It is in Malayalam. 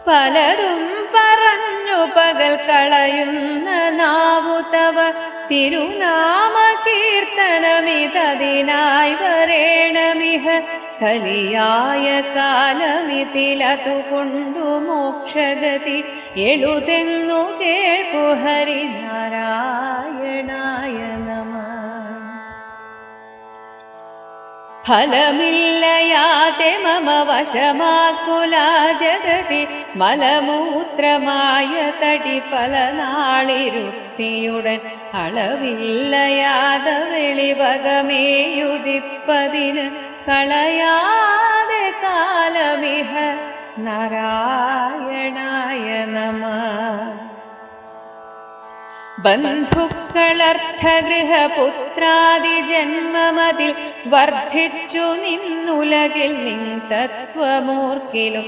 പലതും പറഞ്ഞു പകൽ കളയുന്ന നാവു തവ തിരുനാമ കീർത്തനമിതതിനായി വരേണമിഹ കലിയായ കാലമിതിലതുകൊണ്ടു മോക്ഷഗതി എഴുതെന്നു കേൾപ്പു ഹരിനാരായണായ നമഃ. ഫലമില്ലയാതെ മമ വശമാക്കുലാ ജഗതി മലമൂത്രമായ തടി പല നാളിരുത്തിയുടൻ അളവില്ലയാതെ വെളിവകമേയുദിപ്പതിന് കളയാതെ കാലമിഹ നാരായണായ നമഃ. ബന്ധുക്കളർത്ഥഗൃഹപുത്രാദി ജന്മമതിൽ വർദ്ധിച്ചു നിന്നുലകിൽ നിൻ തത്വമൂർക്കിലും